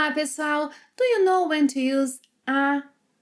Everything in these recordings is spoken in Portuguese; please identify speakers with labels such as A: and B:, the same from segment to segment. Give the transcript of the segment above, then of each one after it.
A: Olá, pessoal! Do you know when to use a,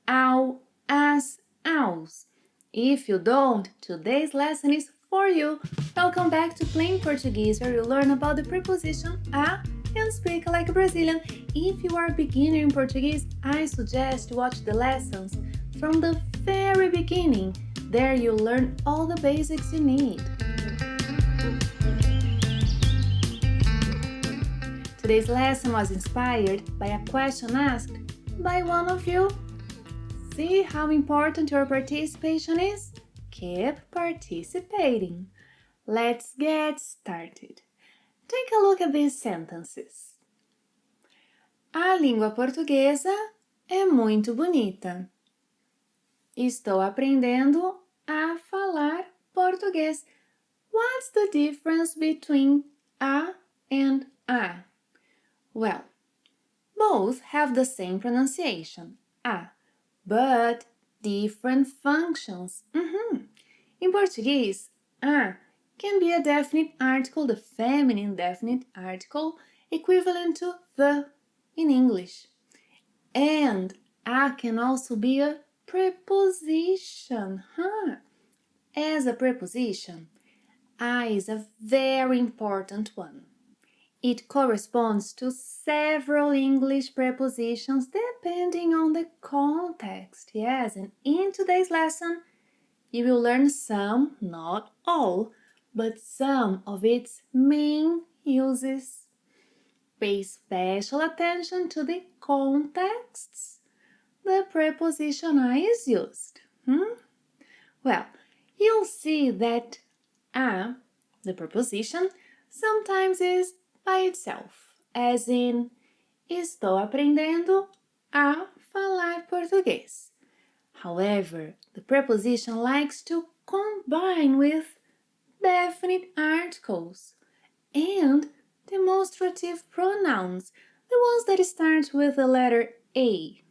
A: ao, as, aos? If you don't, today's lesson is for you. Welcome back to Plain Portuguese, where you learn about the preposition a and speak like a Brazilian. If you are a beginner in Portuguese, I suggest to watch the lessons from the very beginning. There you learn all the basics you need. Today's lesson was inspired by a question asked by one of you. See how important your participation is? Keep participating. Let's get started. Take a look at these sentences. A língua portuguesa é muito bonita. Estou aprendendo a falar português. What's the difference between a and a? Well, both have the same pronunciation, a, but different functions. In Portuguese, a can be a definite article, the feminine definite article, equivalent to the in English. And a can also be a preposition. As a preposition, a is a very important one. It corresponds to several English prepositions depending on the context. Yes, and in today's lesson, you will learn some, not all, but some of its main uses. Pay special attention to the contexts the preposition a is used. Well, you'll see that a, the preposition, sometimes is by itself, as in, estou aprendendo a falar português. However, the preposition likes to combine with definite articles and demonstrative pronouns, the ones that start with the letter A.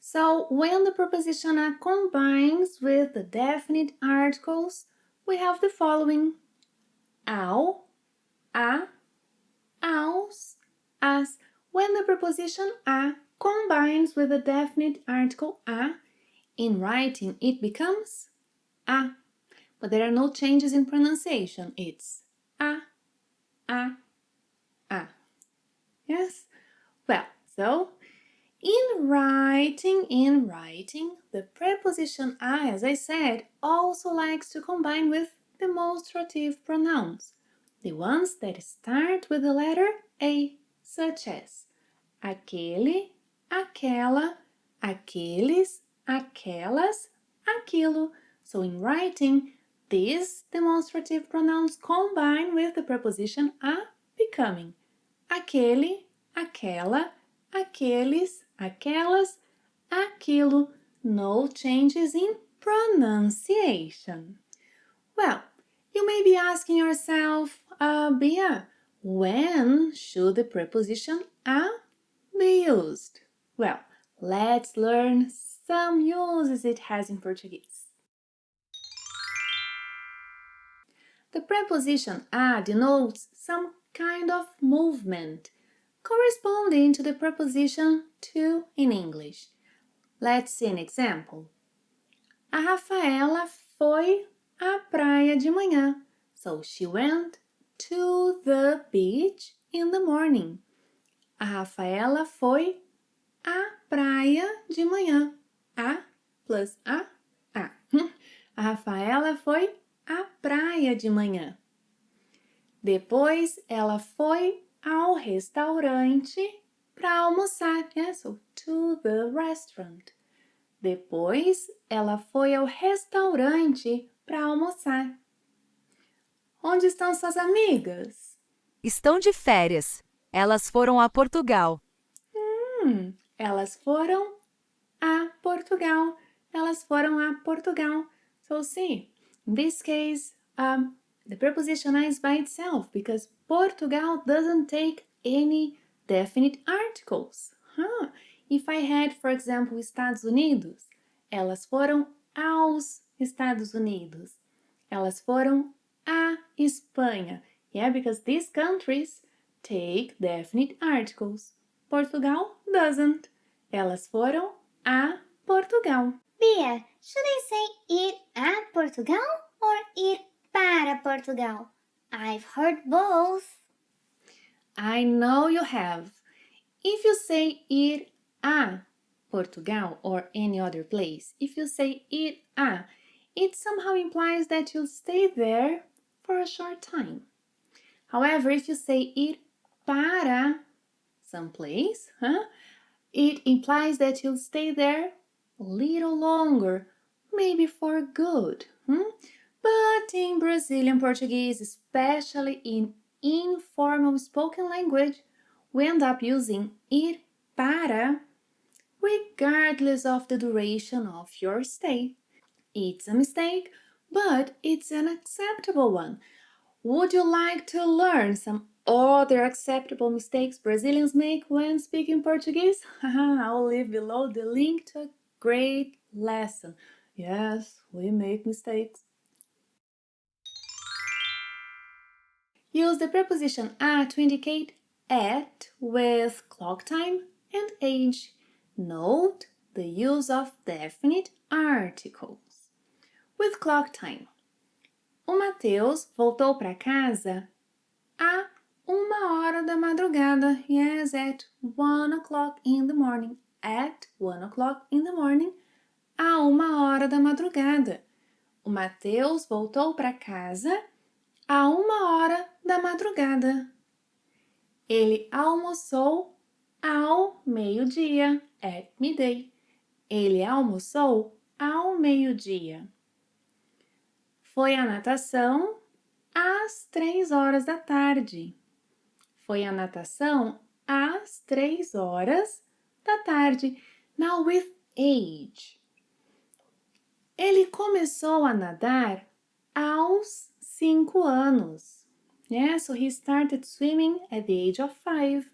A: So, when the preposition a combines with the definite articles, we have the following: ao, a, aos, as. When the preposition a combines with the definite article a, in writing it becomes a. But there are no changes in pronunciation. It's a, a, a. Yes? Well, so in writing, the preposition a, as I said, also likes to combine with demonstrative pronouns, the ones that start with the letter A, such as aquele, aquela, aqueles, aquelas, aquilo. So in writing, these demonstrative pronouns combine with the preposition a, becoming aquele, aquela, aqueles, aquelas, aquilo. No changes in pronunciation. Well, you may be asking yourself, Bia, when should the preposition a be used? Well, let's learn some uses it has in Portuguese. The preposition a denotes some kind of movement corresponding to the preposition to in English. Let's see an example. A Rafaela foi à praia de manhã. So she went to the beach in the morning. A Rafaela foi à praia de manhã. A plus a. A Rafaela foi à praia de manhã. Depois ela foi ao restaurante para almoçar. So to the restaurant. Depois ela foi ao restaurante para almoçar. Onde estão suas amigas?
B: Estão de férias. Elas foram a Portugal.
A: Elas foram a Portugal. Elas foram a Portugal. So see, in this case, the preposition a is by itself because Portugal doesn't take any definite articles. If I had, for example, Estados Unidos, elas foram aos Estados Unidos. Elas foram à Espanha. Yeah, because these countries take definite articles. Portugal doesn't. Elas foram a Portugal.
C: Bia, should I say ir a Portugal or ir para Portugal? I've heard both.
A: I know you have. If you say ir a Portugal or any other place, if you say ir a, it somehow implies that you'll stay there for a short time. However, if you say ir para some place, it implies that you'll stay there a little longer, maybe for good. But in Brazilian Portuguese, especially in informal spoken language, we end up using ir para regardless of the duration of your stay. It's a mistake, but it's an acceptable one. Would you like to learn some other acceptable mistakes Brazilians make when speaking Portuguese? I'll leave below the link to a great lesson. Yes, we make mistakes. Use the preposition a to indicate at with clock time and age. Note the use of definite articles. With clock time. O Mateus voltou para casa a 1h da madrugada. Yes, at 1 o'clock in the morning. At 1 o'clock in the morning. A 1h da madrugada. O Mateus voltou para casa a 1h da madrugada. Ele almoçou ao meio-dia. At midday. Ele almoçou ao meio-dia. Foi à natação às 3h da tarde. Foi à natação às 3h da tarde. Now with age. Ele começou a nadar aos 5 anos. Yeah, so he started swimming at the age of 5.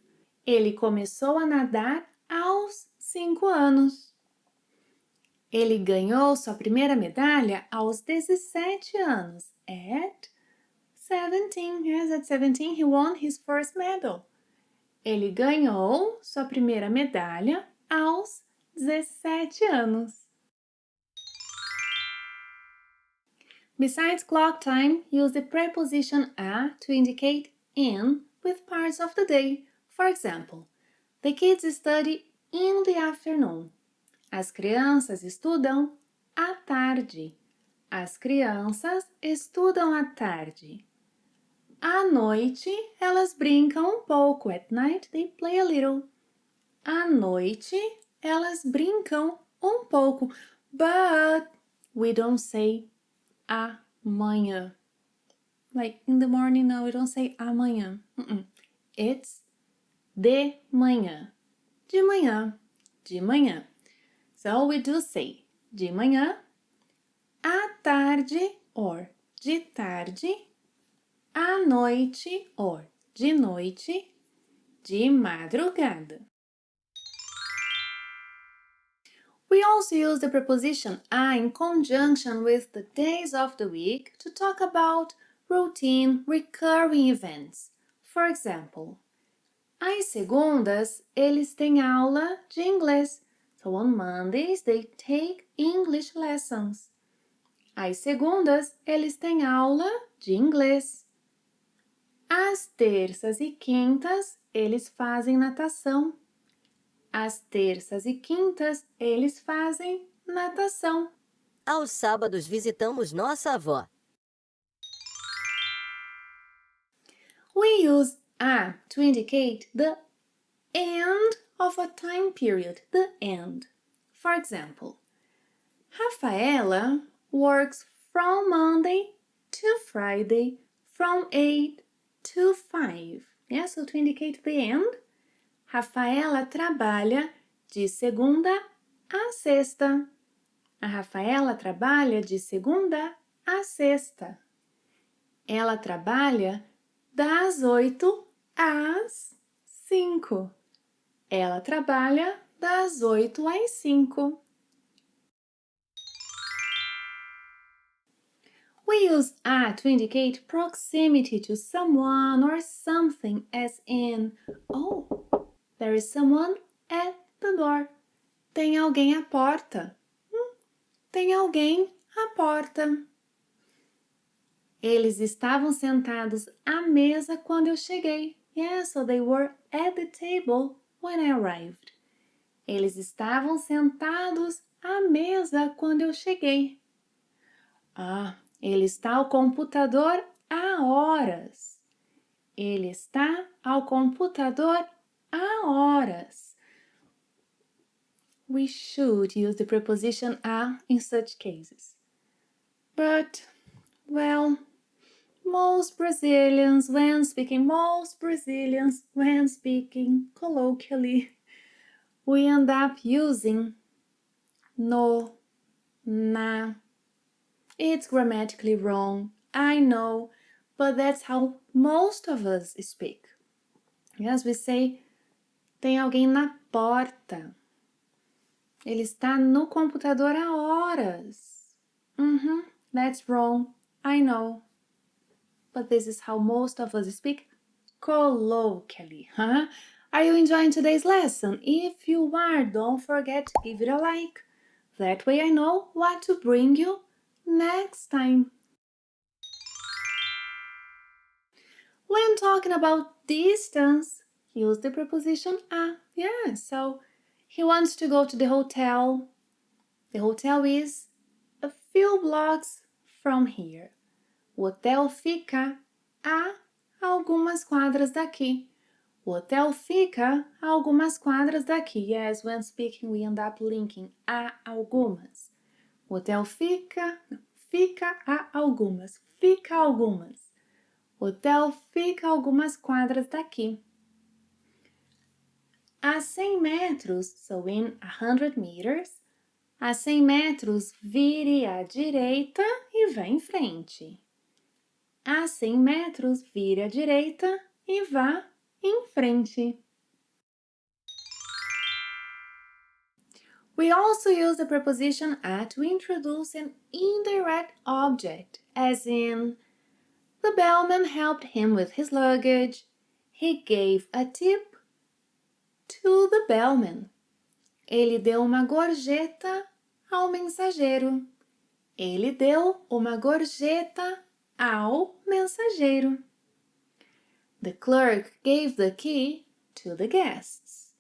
A: Ele começou a nadar aos 5 anos. Ele ganhou sua primeira medalha aos 17 anos. At 17. Yes, at 17 he won his first medal. Ele ganhou sua primeira medalha aos 17 anos. Besides clock time, use the preposition a to indicate in with parts of the day. For example, the kids study in the afternoon. As crianças estudam à tarde. As crianças estudam à tarde. À noite, elas brincam um pouco. At night, they play a little. À noite, elas brincam um pouco. But we don't say amanhã. Like in the morning, no, we don't say amanhã. It's de manhã. De manhã. De manhã. So we do say de manhã, à tarde or de tarde, à noite or de noite, de madrugada. We also use the preposition a in conjunction with the days of the week to talk about routine, recurring events. For example, às segundas eles têm aula de inglês. So on Mondays they take English lessons. Às segundas eles têm aula de inglês. Às terças e quintas eles fazem natação. Às terças e quintas eles fazem natação.
D: Aos sábados visitamos nossa avó.
A: We use a to indicate the end of a time period, the end. For example, Rafaela works from Monday to Friday from 8 to 5. Yeah, so to indicate the end, Rafaela trabalha de segunda a sexta. A Rafaela trabalha de segunda a sexta. Ela trabalha das 8 às 5. Ela trabalha das 8 às 5. We We use a to indicate proximity to someone or something, as in, oh, there is someone at the door. Tem alguém à porta. Tem alguém à porta. Eles estavam sentados à mesa quando eu cheguei. Yes, so they were at the table when I arrived. Eles estavam sentados à mesa quando eu cheguei. Ah, ele está ao computador há horas. Ele está ao computador há horas. We should use the preposition a in such cases. But, well, most Brazilians, when speaking colloquially, we end up using no, na. It's grammatically wrong, I know, but that's how most of us speak. Yes, we say, tem alguém na porta. Ele está no computador há horas. That's wrong, I know. But this is how most of us speak colloquially. Are you enjoying today's lesson? If you are, don't forget to give it a like. That way I know what to bring you next time. When talking about distance, use the preposition a. Yeah, so he wants to go to the hotel. The hotel is a few blocks from here. O hotel fica a algumas quadras daqui. O hotel fica a algumas quadras daqui. Yes, when speaking we end up linking a algumas. O hotel fica a algumas. Fica algumas. O hotel fica a algumas quadras daqui. A 100 metros, so in 100 meters, a 100 metros vire à direita e vá em frente. A 100 metros, vire à direita e vá em frente. We also use the preposition a to introduce an indirect object, as in, the bellman helped him with his luggage. He gave a tip to the bellman. Ele deu uma gorjeta ao mensageiro. Ele deu uma gorjeta ao mensageiro. The clerk gave the key to the guests.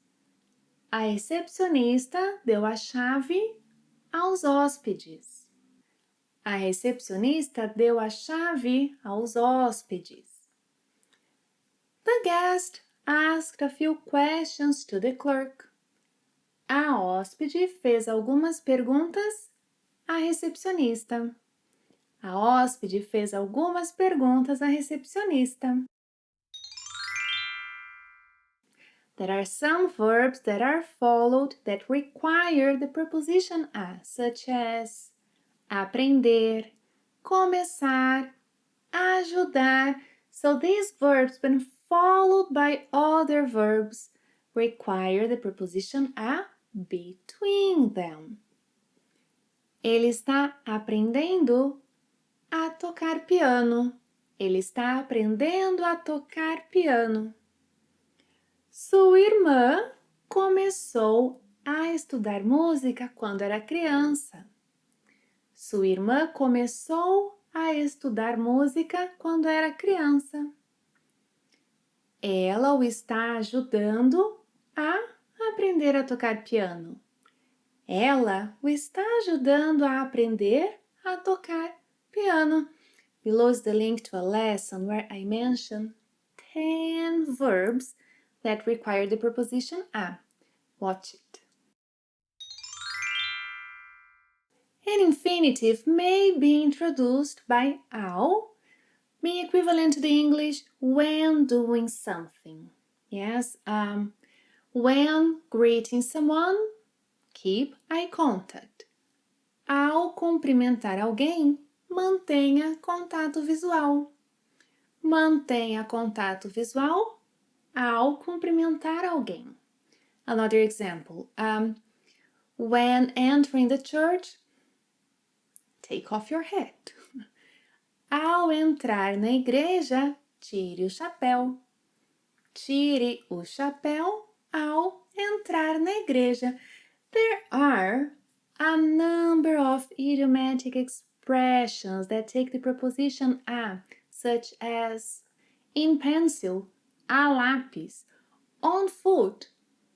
A: A recepcionista deu a chave aos hóspedes. A recepcionista deu a chave aos hóspedes. The guest asked a few questions to the clerk. A hóspede fez algumas perguntas à recepcionista. A hóspede fez algumas perguntas à recepcionista. There are some verbs that are followed that require the preposition a, such as aprender, começar, ajudar. So these verbs, when followed by other verbs, require the preposition a between them. Ele está aprendendo a tocar piano. Ele está aprendendo a tocar piano. Sua irmã começou a estudar música quando era criança. Sua irmã começou a estudar música quando era criança. Ela o está ajudando a aprender a tocar piano. Ela o está ajudando a aprender a tocar piano. Below is the link to a lesson where I mentioned 10 verbs that require the preposition a. Watch it. An infinitive may be introduced by ao, being equivalent to the English when doing something. Yes, when greeting someone, keep eye contact. Ao cumprimentar alguém, mantenha contato visual. Mantenha contato visual ao cumprimentar alguém. Another example, when entering the church, take off your hat. Ao entrar na igreja, tire o chapéu. Tire o chapéu ao entrar na igreja. There are a number of idiomatic expressions that take the preposition a, such as in pencil, a lápis, on foot,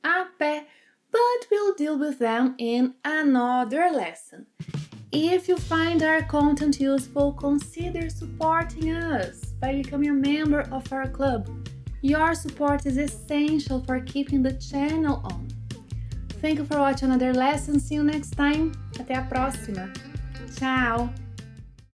A: a pé, but we'll deal with them in another lesson. If you find our content useful, consider supporting us by becoming a member of our club. Your support is essential for keeping the channel on. Thank you for watching another lesson. See you next time. Até a próxima. Tchau!